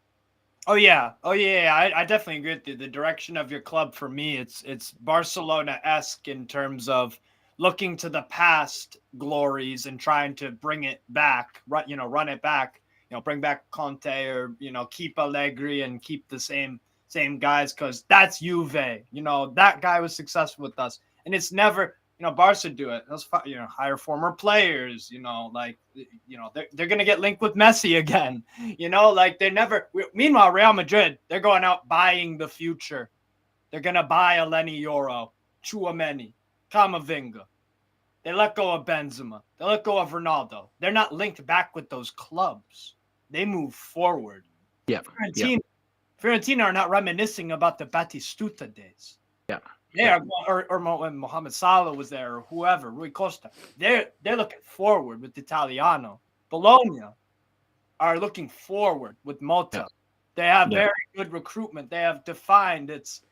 Oh yeah. I definitely agree with you. The direction of your club, for me, it's Barcelona-esque in terms of looking to the past glories and trying to bring it back, run it back, bring back Conte, or keep Allegri and keep the same guys, because that's Juve. That guy was successful with us, and it's never. Barca do it. Those, hire former players. They're gonna get linked with Messi again. They never. Meanwhile, Real Madrid, they're going out buying the future. They're gonna buy Eleni Yoro, Chouameni, Camavinga. They let go of Benzema. They let go of Ronaldo. They're not linked back with those clubs. They move forward. Yeah. Fiorentina are not reminiscing about the Batistuta days. Yeah. Yeah, or when Mohamed Salah was there, or whoever, Rui Costa. They're looking forward with Italiano. Bologna are looking forward with Mota. Yeah. They have very good recruitment. They have defined it's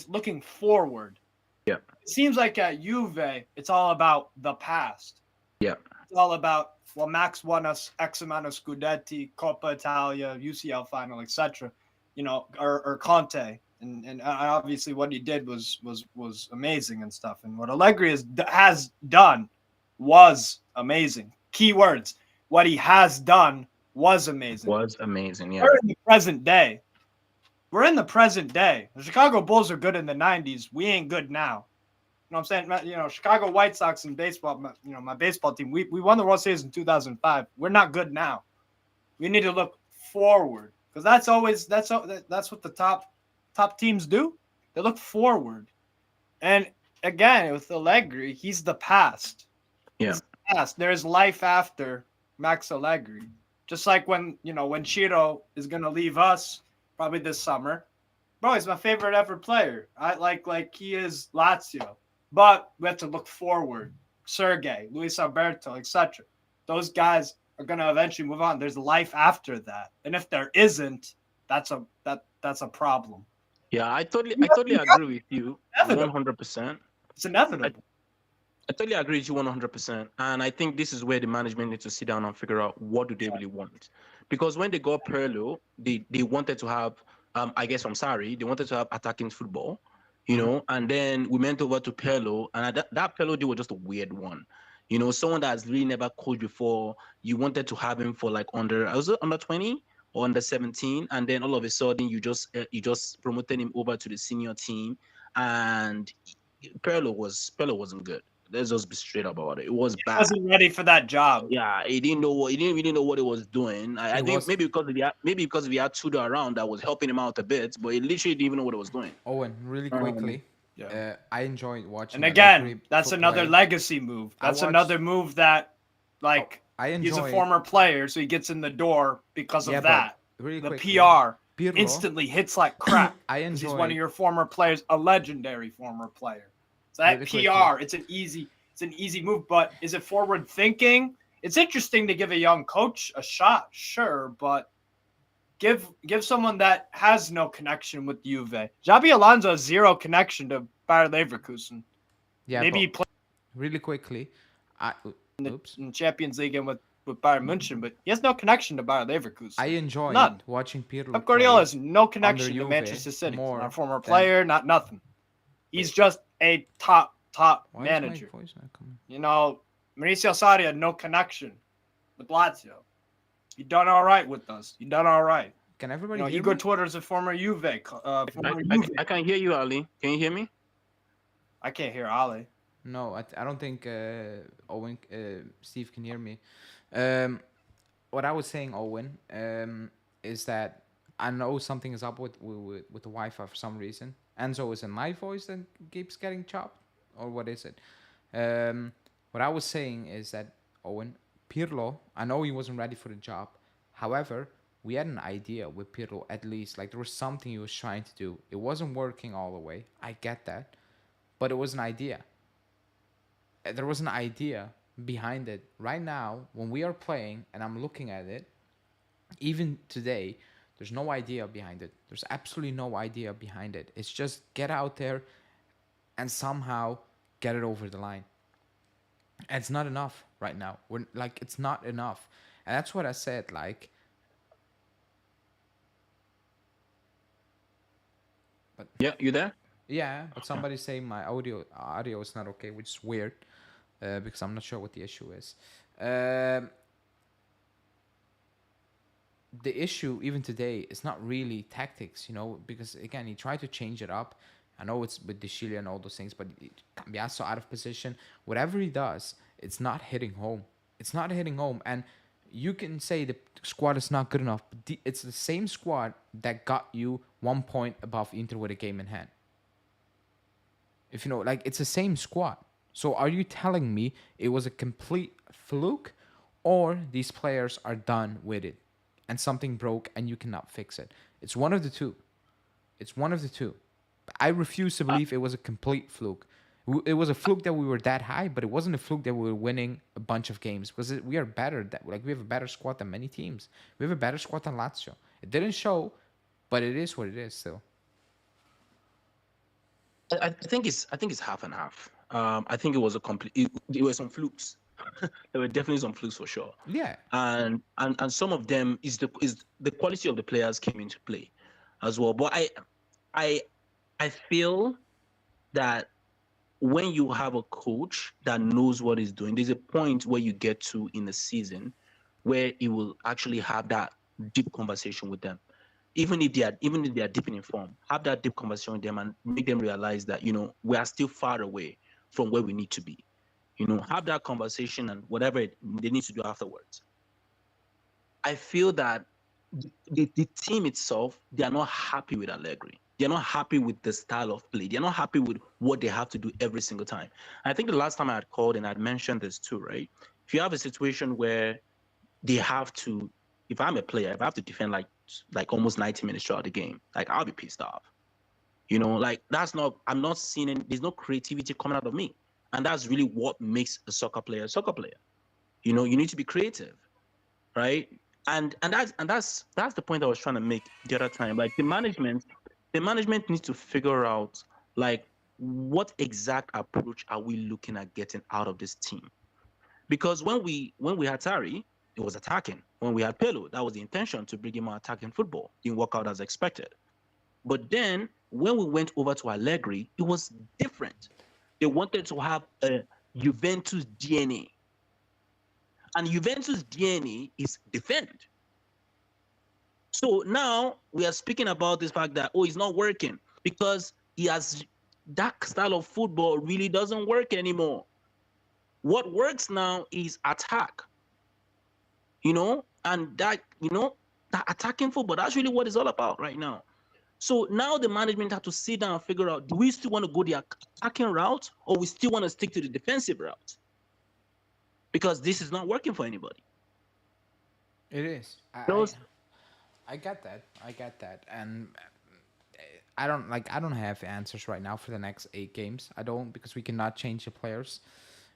looking forward. Yeah. It seems like at Juve, it's all about the past. Yeah. It's all about, well, Max won us X amount of Scudetti, Coppa Italia, UCL final, etc. Or Conte. And obviously what he did was amazing and stuff. And what Allegri has done was amazing. Key words. What he has done was amazing. Yeah. We're in the present day. The Chicago Bulls are good in the 90s. We ain't good now. You know what I'm saying? Chicago White Sox in baseball, my baseball team, we won the World Series in 2005. We're not good now. We need to look forward, because that's what the top teams do. They look forward. And again, with Allegri, he's the past. Yeah. He's the past. There's life after Max Allegri. Just like when Chiro is gonna leave us probably this summer. Bro, he's my favorite ever player. I like he is Lazio. But we have to look forward. Sergei, Luis Alberto, etc. Those guys are gonna eventually move on. There's life after that. And if there isn't, that's a problem. Yeah, I totally agree with you 100%. It's inevitable. I totally agree with you 100%. And I think this is where the management needs to sit down and figure out what do they really want. Because when they got Pirlo, they wanted to have, I guess from Sarri, they wanted to have attacking football, and then we went over to Pirlo, and that Pirlo deal was just a weird one. Someone that has really never coached before, you wanted to have him for like under 20? Or under 17, and then all of a sudden you just promoted him over to the senior team, and Pirlo wasn't good. Let's just be straight about it. It was bad. He wasn't ready for that job. Yeah, he didn't really know what he was doing. I think maybe because we had Tudor around that was helping him out a bit, but he literally didn't even know what he was doing. Owen, really quickly. I enjoyed watching. And again, that's another legacy move. That's another move that, like. He's a former player, so he gets in the door because of that. Really the quickly, PR Pirlo, instantly hits like crack. He's one of your former players, a legendary former player. So that really PR, it's an easy move. But is it forward thinking? It's interesting to give a young coach a shot, sure, but give someone that has no connection with Juve. Xabi Alonso has zero connection to Bayer Leverkusen. Yeah, maybe he played really quickly. in Champions League and with Bayern München, but he has no connection to Bayer Leverkusen. I enjoyed watching Pirlo. Pep Guardiola has no connection to Manchester City. Not a former player, not nothing. He's just a top Why is my manager. voice not coming? You know, Mauricio Sarri had no connection with Lazio. You done all right with us. You done all right. Can You everybody know, hear Igor me? Twitter a former Juve. I, Former I, Juve. I can't hear you, Ali. Can you hear me? I can't hear Ali. No, I don't think Owen, Steve can hear me. Um, what I was saying, Owen, is that I know something is up with the Wi-Fi for some reason. Enzo, is it my voice that keeps getting chopped, or what is it? What I was saying is that Owen Pirlo, I know he wasn't ready for the job. However, we had an idea with Pirlo at least. Like there was something he was trying to do. It wasn't working all the way. I get that, but it was an idea. There was an idea behind it. Right now, when we are playing and I'm looking at it, even today, there's no idea behind it. There's absolutely no idea behind it. It's just get out there and somehow get it over the line. And it's not enough right now. We're like it's not enough. And that's what I said like but Yeah, you there? yeah, but Okay. somebody's saying my audio is not okay, which is weird because I'm not sure what the issue is. Um, the issue even today is not really tactics, because again he tried to change it up. I know it's with Chile and all those things, but Cambiaso out of position. Whatever he does, it's not hitting home. It's not hitting home, and you can say the squad is not good enough. But it's the same squad that got you 1 point above Inter with a game in hand. If you know, like it's the same squad. So are you telling me it was a complete fluke, or these players are done with it, and something broke and you cannot fix it? It's one of the two. It's one of the two. I refuse to Uh, believe it was a complete fluke. It was a fluke that we were that high, but it wasn't a fluke that we were winning a bunch of games because we are better. Like we have a better squad than many teams. We have a better squad than Lazio. It didn't show, but it is what it is still. I think it's half and half. I think it was a complete. It were some flukes. There were definitely some flukes for sure, Yeah, and some of them is the quality of the players came into play as well. But I I feel that when you have a coach that knows what he's doing, there's a point where you get to in the season where he will actually have that deep conversation with them. Even if they are deep in form, have that deep conversation with them and make them realize that we are still far away from where we need to be. Have that conversation and whatever they need to do afterwards. I feel that the team itself, they are not happy with Allegri. They're not happy with the style of play. They're not happy with what they have to do every single time. I think the last time I had called and I'd mentioned this too, right? If you have a situation where they have to, if I'm a player, if I have to defend like almost 90 minutes throughout the game, like I'll be pissed off. Like that's not, I'm not seeing any, there's no creativity coming out of me. And that's really what makes a soccer player a soccer player. You need to be creative, right? And that's the point I was trying to make the other time. Like the management needs to figure out like what exact approach are we looking at getting out of this team? Because when we had Tari, it was attacking. When we had Pelo, that was the intention to bring him on attacking football. Didn't work out as expected. But then when we went over to Allegri, it was different. They wanted to have a Juventus DNA. And Juventus DNA is defend. So now we are speaking about this fact that it's not working because he has that style of football really doesn't work anymore. What works now is attack, and that attacking football, that's really what it's all about right now. So now the management have to sit down and figure out, do we still want to go the attacking route or we still want to stick to the defensive route? Because this is not working for anybody. it is. Those I get that. I get that. And I don't have answers right now for the next 8 games. I don't, because we cannot change the players.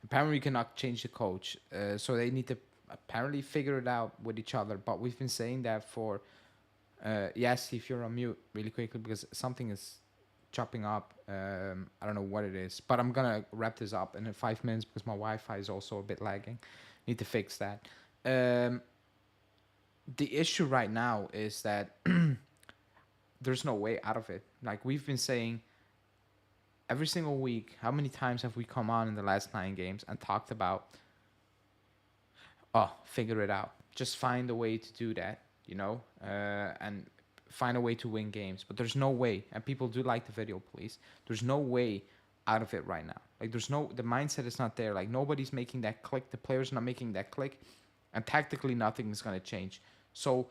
Apparently we cannot change the coach. So they need to apparently figure it out with each other. But we've been saying that for yes, if you're on mute really quickly because something is chopping up. I don't know what it is, but I'm gonna wrap this up in 5 minutes because my Wi-Fi is also a bit lagging. Need to fix that. Um, the issue right now is that there's no way out of it. Like we've been saying, every single week, how many times have we come on in the last 9 games and talked about, oh, figure it out. Just find a way to do that, and find a way to win games. But there's no way, and people do like the video, please. There's no way out of it right now. Like, the mindset is not there. Like, nobody's making that click. The players not making that click, and tactically nothing is gonna change. So,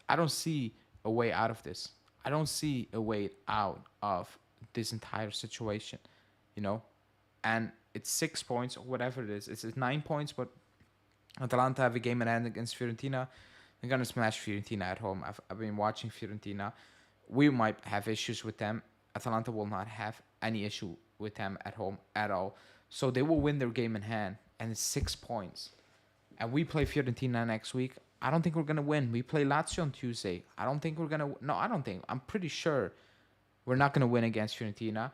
I don't see a way out of this. I don't see a way out of this entire situation, you know. And it's 6 points or whatever it is. It's 9 points, but Atalanta have a game in hand against Fiorentina. They're gonna smash Fiorentina at home. I've been watching Fiorentina. We might have issues with them. Atalanta will not have any issue with them at home at all. So they will win their game in hand, and it's 6 points. And we play Fiorentina next week. I don't think we're gonna win. We play Lazio on Tuesday. I don't think we're gonna. No, I don't think. I'm pretty sure we're not gonna win against Fiorentina.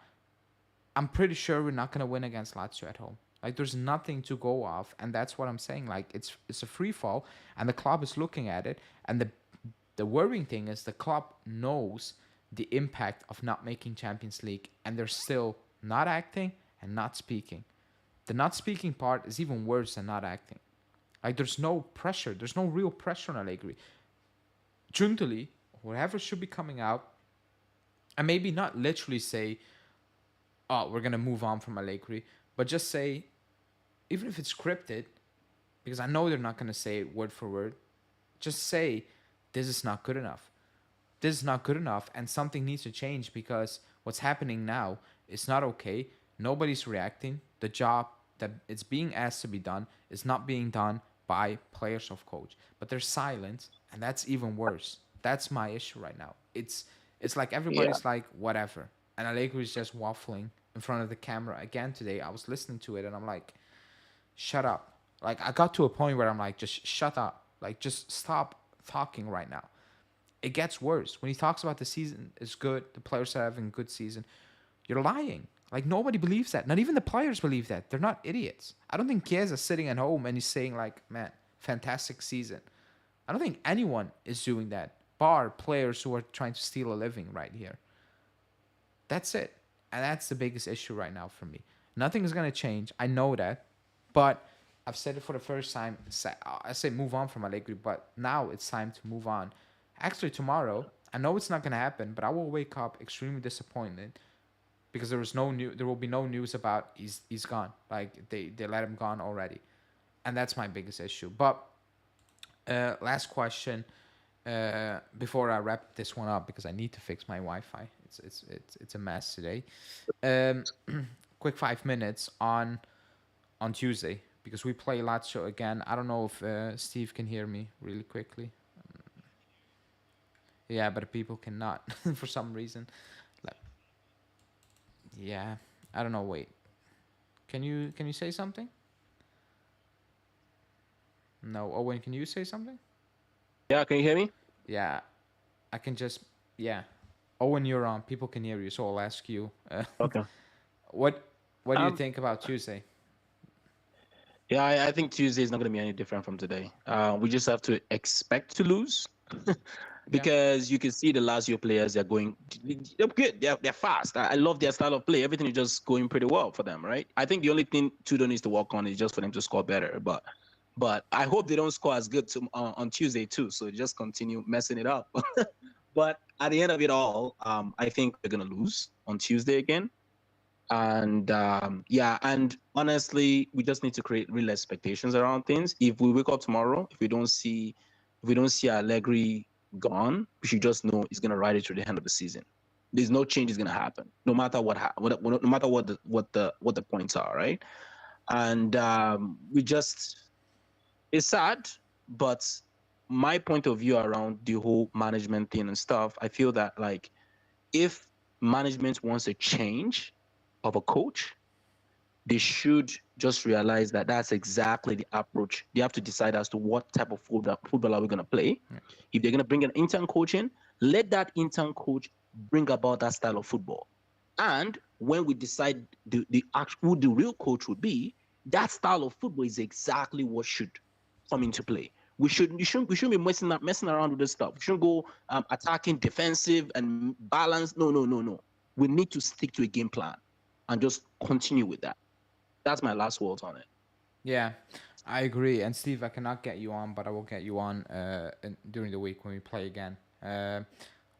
I'm pretty sure we're not gonna win against Lazio at home. Like, there's nothing to go off, and that's what I'm saying. Like, it's a free fall, and the club is looking at it. And the worrying thing is the club knows the impact of not making Champions League, and they're still not acting and not speaking. The not speaking part is even worse than not acting. Like, there's no pressure. There's no real pressure on Allegri. Juntoli, whatever should be coming out, and maybe not literally say, oh, we're going to move on from Allegri, but just say, even if it's scripted, because I know they're not going to say it word for word, just say, this is not good enough. This is not good enough, and something needs to change, because what's happening now is not okay. Nobody's reacting. The job that it's being asked to be done is not being done by players of coach, but they're silent, and that's even worse. That's my issue right now. It's like everybody's like, whatever, and Allegri is just waffling in front of the camera again today. I was listening to it, and I'm like, shut up. Like, I got to a point where I'm like, just shut up. Like, just stop talking right now. It gets worse. When he talks about the season is good, the players are having a good season, you're lying. Like, nobody believes that. Not even the players believe that. They're not idiots. I don't think Chiesa is sitting at home and he's saying, like, man, fantastic season. I don't think anyone is doing that, bar players who are trying to steal a living right here. That's it. And that's the biggest issue right now for me. Nothing is going to change. I know that. But I've said it for the first time. I say move on from Allegri, but now it's time to move on. Actually, tomorrow, I know it's not going to happen, but I will wake up extremely disappointed, because there will be no news about he's gone. Like, they let him gone already. And that's my biggest issue. But last question before I wrap this one up, because I need to fix my Wi-Fi. It's a mess today. Quick 5 minutes on Tuesday, because we play Lazio again. I don't know if Steve can hear me really quickly. Yeah, but people cannot for some reason. Yeah, I don't know. Wait, can you say something? No, Owen, can you say something? Yeah, can you hear me? Yeah, I can just. Yeah, Owen, you're on. People can hear you, so I'll ask you. Okay. What do you think about Tuesday? Yeah, I think Tuesday is not going to be any different from today. We just have to expect to lose. Because you can see the Lazio players, they're going, they're good, they're fast. I love their style of play. Everything is just going pretty well for them, right? I think the only thing Tudor needs to work on is just for them to score better. But I hope they don't score as good on Tuesday too. So just continue messing it up. But at the end of it all, I think we're gonna lose on Tuesday again. And and honestly, we just need to create real expectations around things. If we wake up tomorrow, if we don't see Allegri gone, we should just know he's gonna ride it through the end of the season. There's no change is gonna happen, no matter no matter what the points are, right? And it's sad, but my point of view around the whole management thing and stuff, I feel that, like, if management wants a change of a coach, they should just realize that that's exactly the approach. They have to decide as to what type of football are we going to play. Yeah. If they're going to bring an intern coach in, let that intern coach bring about that style of football. And when we decide who the real coach would be, that style of football is exactly what should come into play. We shouldn't be messing around with this stuff. We shouldn't go attacking, defensive, and balance. No. We need to stick to a game plan. and just continue with that. That's my last words on it. Yeah, I agree. And Steve, I cannot get you on, but I will get you on during the week when we play again.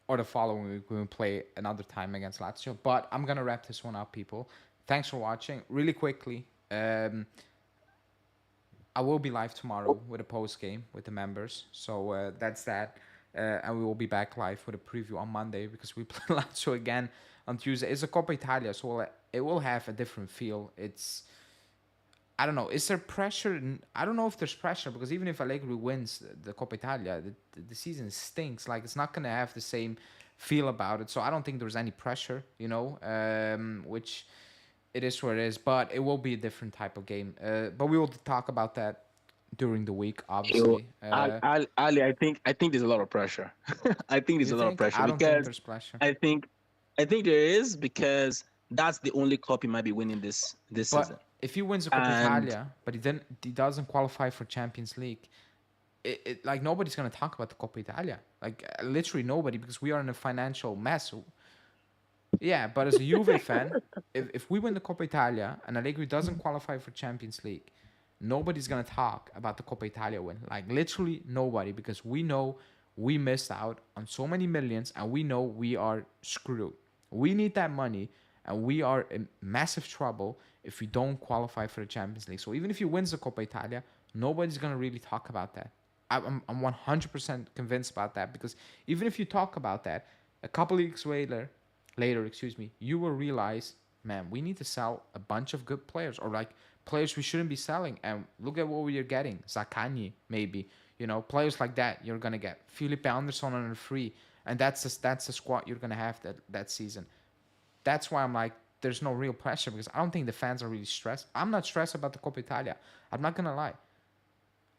Or the following week when we play another time against Lazio. But I'm going to wrap this one up, people. Thanks for watching. Really quickly, I will be live tomorrow with a post game with the members. So that's that. And we will be back live with a preview on Monday because we play Lazio again on Tuesday. It's a Coppa Italia, so it will have a different feel. I don't know. Is there pressure? I don't know if there's pressure because even if Allegri wins the Coppa Italia, the season stinks. Like it's not gonna have the same feel about it. So I don't think there's any pressure. Which it is what it is. But it will be a different type of game. But we will talk about that during the week, So, obviously. Ali, I think there's a lot of pressure. I think there's You a lot of think? pressure I don't think because there's pressure. I think I think there is because that's the only cup he might be winning this season. But if he wins the Coppa And Italia, but he doesn't qualify for Champions League, like nobody's gonna talk about the Coppa Italia. Like literally nobody because we are in a financial mess. Yeah, but as a Juve fan, if we win the Coppa Italia and Allegri doesn't qualify for Champions League, nobody's gonna talk about the Coppa Italia win. Like literally nobody because we know we missed out on so many millions and we know we are screwed. We need that money and we are in massive trouble if we don't qualify for the Champions League. So even if he wins the Coppa Italia, nobody's gonna really talk about that. I'm 100% convinced about that because even if you talk about that, a couple weeks later, you will realize, man, we need to sell a bunch of good players or like players we shouldn't be selling. And look at what we are getting. Zaccagni, maybe. Players like that you're gonna get. Felipe Anderson on a free, and that's the squad you're gonna have that season. That's why I'm like, there's no real pressure because I don't think the fans are really stressed. I'm not stressed about the Coppa Italia. I'm not gonna lie.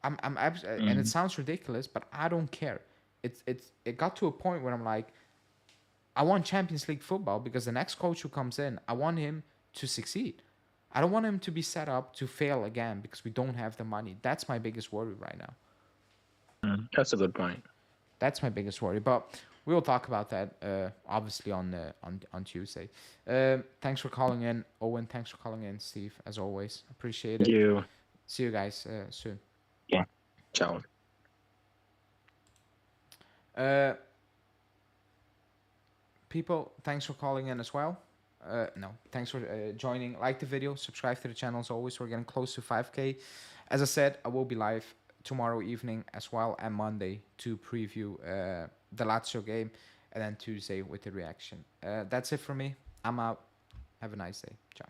And it sounds ridiculous, but I don't care. It got to a point where I'm like, I want Champions League football because the next coach who comes in, I want him to succeed. I don't want him to be set up to fail again because we don't have the money. That's my biggest worry right now. that's a good point. That's my biggest worry. But we will talk about that obviously on Tuesday. Thanks for calling in, Owen. Thanks for calling in, Steve. As always, appreciate it. You, See you guys soon. yeah, ciao. Uh, People, thanks for calling in as well. No, thanks for joining. Like the video, subscribe to the channel as always. We're getting close to 5K. As I said, I will be live tomorrow evening as well and Monday to preview the Lazio game and then Tuesday with the reaction. That's it for me. I'm out. Have a nice day. Ciao.